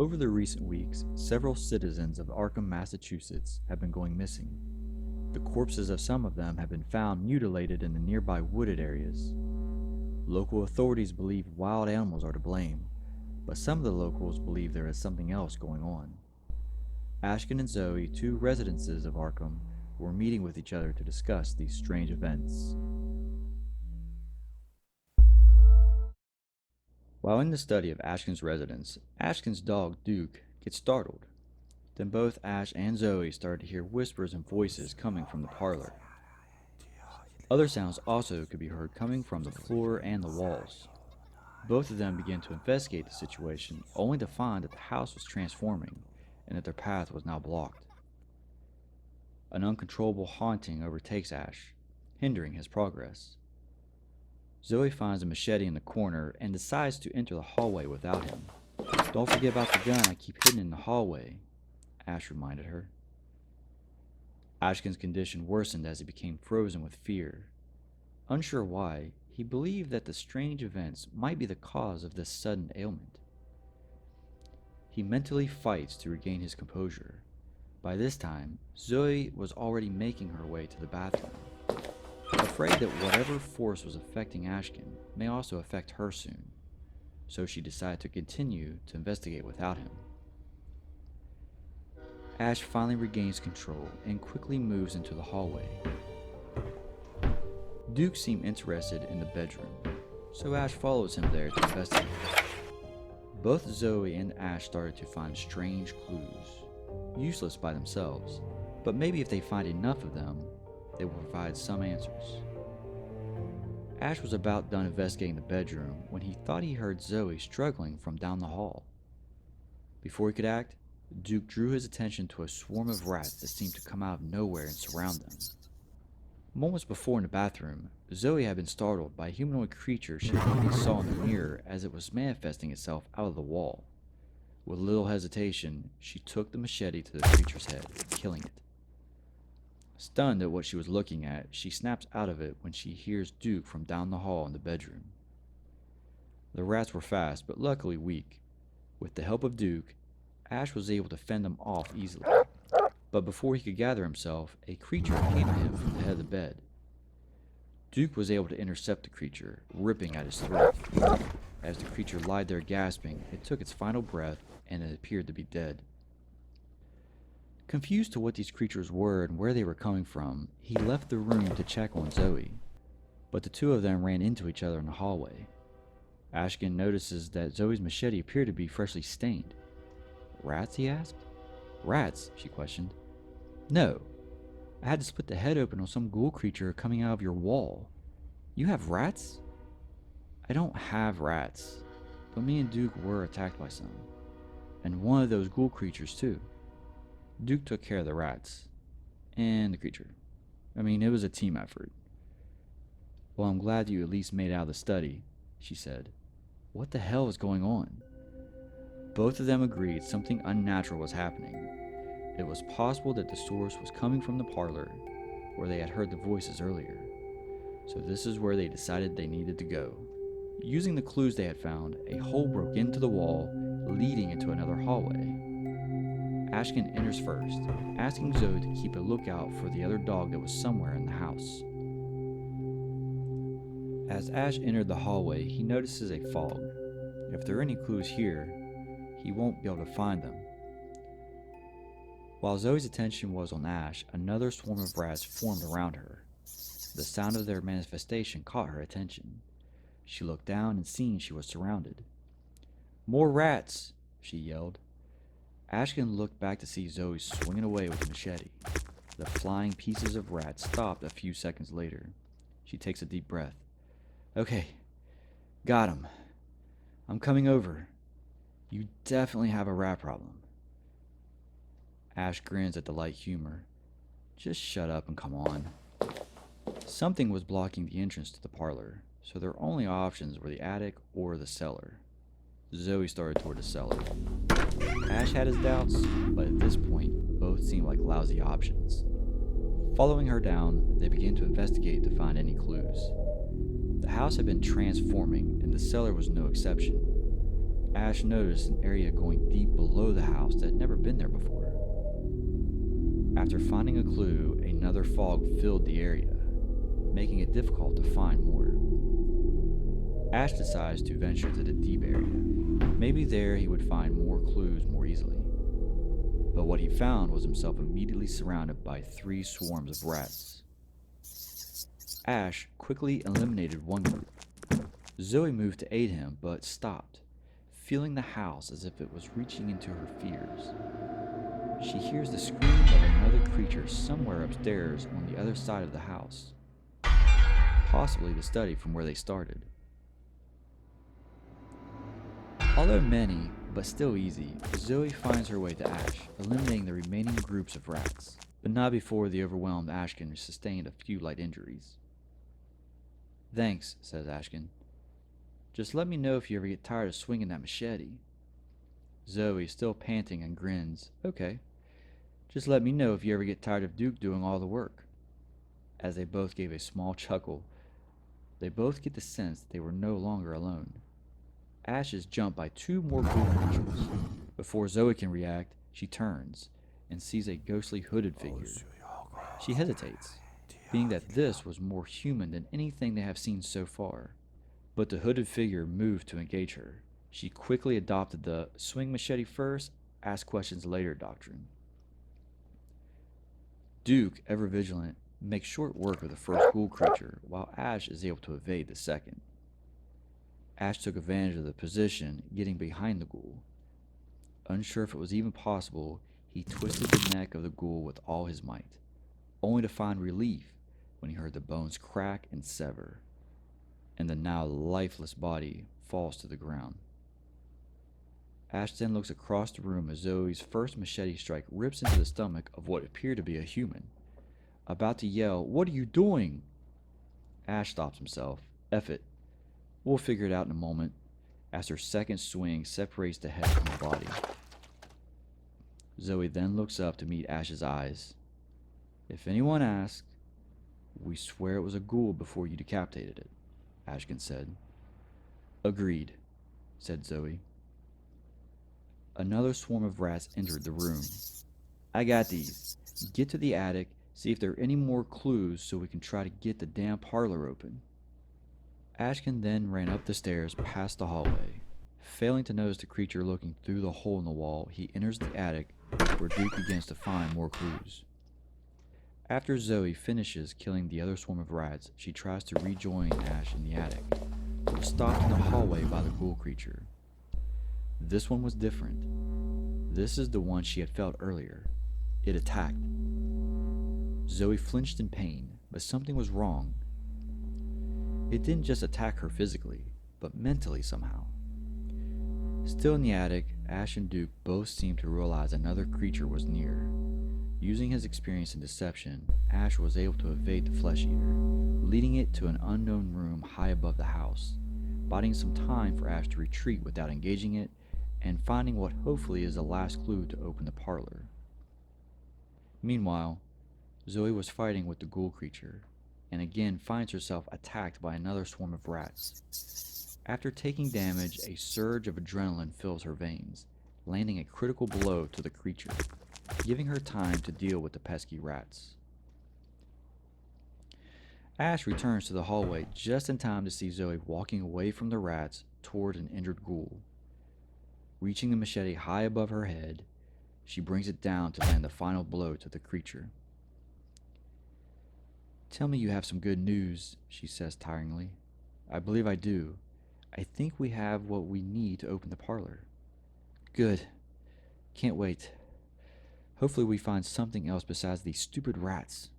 Over the recent weeks, several citizens of Arkham, Massachusetts have been going missing. The corpses of some of them have been found mutilated in the nearby wooded areas. Local authorities believe wild animals are to blame, but some of the locals believe there is something else going on. Ashkin and Zoe, two residences of Arkham, were meeting with each other to discuss these strange events. While in the study of Ashkin's residence, Ashkin's dog, Duke, gets startled. Then both Ash and Zoe started to hear whispers and voices coming from the parlor. Other sounds also could be heard coming from the floor and the walls. Both of them began to investigate the situation, only to find that the house was transforming and that their path was now blocked. An uncontrollable haunting overtakes Ash, hindering his progress. Zoe finds a machete in the corner and decides to enter the hallway without him. "Don't forget about the gun I keep hidden in the hallway," Ash reminded her. Ashkin's condition worsened as he became frozen with fear. Unsure why, he believed that the strange events might be the cause of this sudden ailment. He mentally fights to regain his composure. By this time, Zoe was already making her way to the bathroom, afraid that whatever force was affecting Ashkin may also affect her soon, so she decided to continue to investigate without him. Ash finally regains control and quickly moves into the hallway. Duke seemed interested in the bedroom, so Ash follows him there to investigate. Both Zoe and Ash started to find strange clues, useless by themselves, but maybe if they find enough of them, they will provide some answers. Ash was about done investigating the bedroom when he thought he heard Zoe struggling from down the hall. Before he could act, Duke drew his attention to a swarm of rats that seemed to come out of nowhere and surround them. Moments before in the bathroom, Zoe had been startled by a humanoid creature she only saw in the mirror as it was manifesting itself out of the wall. With little hesitation, she took the machete to the creature's head, killing it. Stunned at what she was looking at, she snaps out of it when she hears Duke from down the hall in the bedroom. The rats were fast, but luckily weak. With the help of Duke, Ash was able to fend them off easily. But before he could gather himself, a creature came at him from the head of the bed. Duke was able to intercept the creature, ripping at his throat. As the creature lied there gasping, it took its final breath and it appeared to be dead. Confused to what these creatures were and where they were coming from, he left the room to check on Zoe, but the two of them ran into each other in the hallway. Ashkin notices that Zoe's machete appeared to be freshly stained. "Rats?" he asked. "Rats?" she questioned. "No. I had to split the head open on some ghoul creature coming out of your wall. You have rats?" "I don't have rats, but me and Duke were attacked by some. And one of those ghoul creatures too. Duke took care of the rats. And the creature. It was a team effort." "Well, I'm glad you at least made it out of the study," she said. What the hell is going on? Both of them agreed something unnatural was happening. It was possible that the source was coming from the parlor, where they had heard the voices earlier. So this is where they decided they needed to go. Using the clues they had found, a hole broke into the wall, leading into another hallway. Ashkin enters first, asking Zoe to keep a lookout for the other dog that was somewhere in the house. As Ash entered the hallway, he notices a fog. If there are any clues here, he won't be able to find them. While Zoe's attention was on Ash, another swarm of rats formed around her. The sound of their manifestation caught her attention. She looked down and seeing she was surrounded. "More rats!" she yelled. Ashkin looked back to see Zoe swinging away with a machete. The flying pieces of rats stopped a few seconds later. She takes a deep breath. "Okay, got him. I'm coming over. You definitely have a rat problem." Ash grins at the light humor. "Just shut up and come on." Something was blocking the entrance to the parlor, so their only options were the attic or the cellar. Zoe started toward the cellar. Ash had his doubts, but at this point, both seemed like lousy options. Following her down, they began to investigate to find any clues. The house had been transforming, and the cellar was no exception. Ash noticed an area going deep below the house that had never been there before. After finding a clue, another fog filled the area, making it difficult to find more. Ash decides to venture to the deep area. Maybe there he would find more clues more easily. But what he found was himself immediately surrounded by 3 swarms of rats. Ash quickly eliminated one group. Zoe moved to aid him, but stopped, feeling the house as if it was reaching into her fears. She hears the scream of another creature somewhere upstairs on the other side of the house, possibly the study from where they started. Although many, but still easy, Zoe finds her way to Ash, eliminating the remaining groups of rats, but not before the overwhelmed Ashkin sustained a few light injuries. "Thanks," says Ashkin. "Just let me know if you ever get tired of swinging that machete." Zoe, still panting, and grins. "Okay. Just let me know if you ever get tired of Duke doing all the work." As they both gave a small chuckle, they both get the sense that they were no longer alone. Ash is jumped by 2 more ghoul creatures. Before Zoe can react, she turns and sees a ghostly hooded figure. She hesitates, being that this was more human than anything they have seen so far. But the hooded figure moved to engage her. She quickly adopted the swing machete first, ask questions later doctrine. Duke, ever vigilant, makes short work of the first ghoul creature, while Ash is able to evade the second. Ash took advantage of the position, getting behind the ghoul. Unsure if it was even possible, he twisted the neck of the ghoul with all his might, only to find relief when he heard the bones crack and sever, and the now lifeless body falls to the ground. Ash then looks across the room as Zoe's first machete strike rips into the stomach of what appeared to be a human. About to yell, "What are you doing?" Ash stops himself. "Eff it. We'll figure it out in a moment," as her second swing separates the head from the body. Zoe then looks up to meet Ash's eyes. "If anyone asks, we swear it was a ghoul before you decapitated it," Ashkin said. "Agreed," said Zoe. Another swarm of rats entered the room. "I got these. Get to the attic, see if there are any more clues so we can try to get the damn parlor open." Ashkin then ran up the stairs past the hallway. Failing to notice the creature looking through the hole in the wall, he enters the attic where Duke begins to find more clues. After Zoe finishes killing the other swarm of rats, she tries to rejoin Ash in the attic, but was stopped in the hallway by the ghoul creature. This one was different. This is the one she had felt earlier. It attacked. Zoe flinched in pain, but something was wrong. It didn't just attack her physically, but mentally somehow. Still in the attic, Ash and Duke both seemed to realize another creature was near. Using his experience in deception, Ash was able to evade the flesh eater, leading it to an unknown room high above the house, biding some time for Ash to retreat without engaging it, and finding what hopefully is the last clue to open the parlor. Meanwhile, Zoe was fighting with the ghoul creature, and again finds herself attacked by another swarm of rats. After taking damage, a surge of adrenaline fills her veins, landing a critical blow to the creature, giving her time to deal with the pesky rats. Ash returns to the hallway just in time to see Zoe walking away from the rats toward an injured ghoul. Reaching the machete high above her head, she brings it down to land the final blow to the creature. "Tell me you have some good news," she says tiringly. "I believe I do. I think we have what we need to open the parlor." "Good. Can't wait. Hopefully we find something else besides these stupid rats."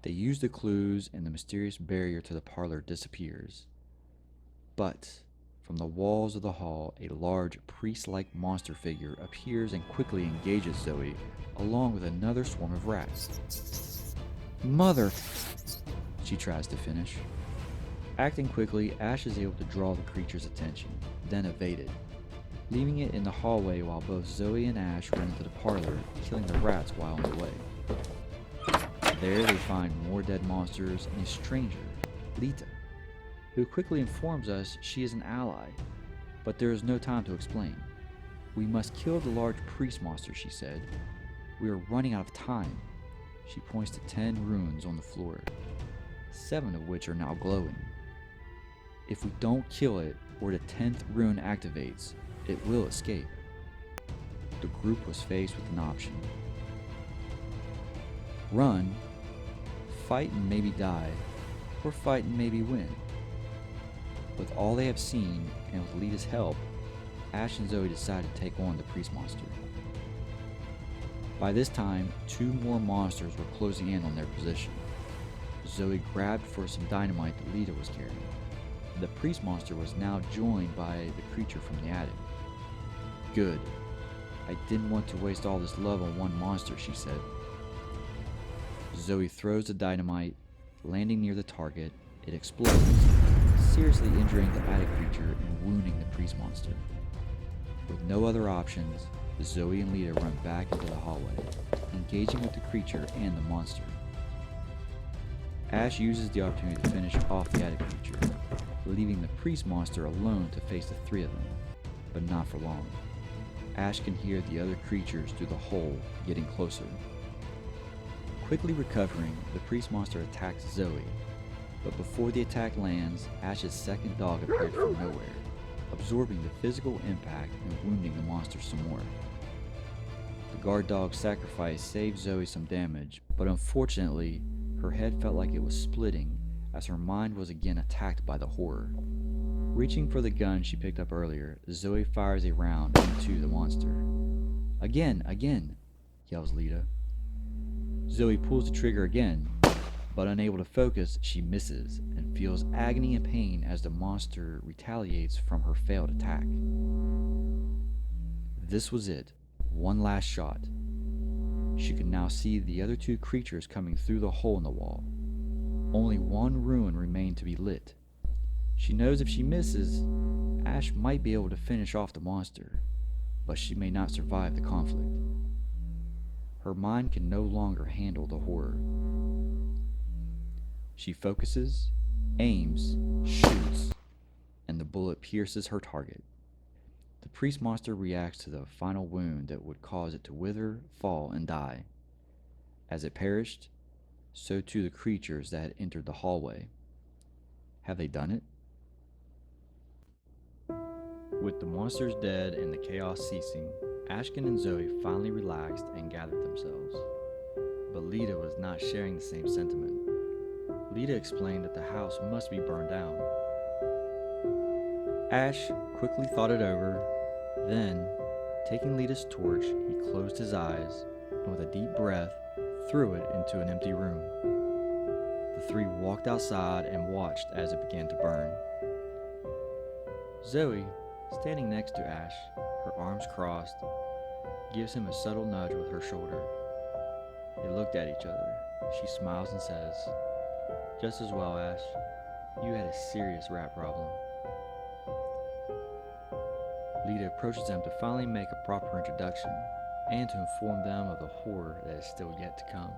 They use the clues and the mysterious barrier to the parlor disappears. But from the walls of the hall, a large priest-like monster figure appears and quickly engages Zoe, along with another swarm of rats. "Mother!" she tries to finish. Acting quickly, Ash is able to draw the creature's attention, then evade it, leaving it in the hallway while both Zoe and Ash run into the parlor, killing the rats while on the way. There they find more dead monsters and a stranger, Lita. who quickly informs us she is an ally, but there is no time to explain. We must kill the large priest monster, she said. We are running out of time. She points to 10 runes on the floor, 7 of which are now glowing. If we don't kill it, or the 10th rune activates, it will escape. The group was faced with an option. Run, fight and maybe die, or fight and maybe win. With all they have seen, and with Lita's help, Ash and Zoe decided to take on the priest monster. By this time, 2 more monsters were closing in on their position. Zoe grabbed for some dynamite that Lita was carrying. The priest monster was now joined by the creature from the attic. Good. I didn't want to waste all this love on one monster, she said. Zoe throws the dynamite, landing near the target. It explodes, seriously injuring the attic creature and wounding the priest monster. With no other options, Zoe and Lita run back into the hallway, engaging with the creature and the monster. Ash uses the opportunity to finish off the attic creature, leaving the priest monster alone to face the 3 of them, but not for long. Ash can hear the other creatures through the hole getting closer. Quickly recovering, the priest monster attacks Zoe, but before the attack lands, Ash's second dog appeared from nowhere, absorbing the physical impact and wounding the monster some more. The guard dog's sacrifice saved Zoe some damage, but unfortunately, her head felt like it was splitting as her mind was again attacked by the horror. Reaching for the gun she picked up earlier, Zoe fires a round into the monster. Again, yells Lita. Zoe pulls the trigger again, but unable to focus, she misses and feels agony and pain as the monster retaliates from her failed attack. This was it, one last shot. She could now see the other 2 creatures coming through the hole in the wall. Only 1 rune remained to be lit. She knows if she misses, Ash might be able to finish off the monster, but she may not survive the conflict. Her mind can no longer handle the horror. She focuses, aims, shoots, and the bullet pierces her target. The priest monster reacts to the final wound that would cause it to wither, fall, and die. As it perished, so too the creatures that had entered the hallway. Have they done it? With the monsters dead and the chaos ceasing, Ashkin and Zoe finally relaxed and gathered themselves. But Lita was not sharing the same sentiment. Lita explained that the house must be burned down. Ash quickly thought it over. Then, taking Lita's torch, he closed his eyes and with a deep breath, threw it into an empty room. The 3 walked outside and watched as it began to burn. Zoe, standing next to Ash, her arms crossed, gives him a subtle nudge with her shoulder. They looked at each other. She smiles and says, "Just as well, Ash. You had a serious rat problem." Lita approaches them to finally make a proper introduction and to inform them of the horror that is still yet to come.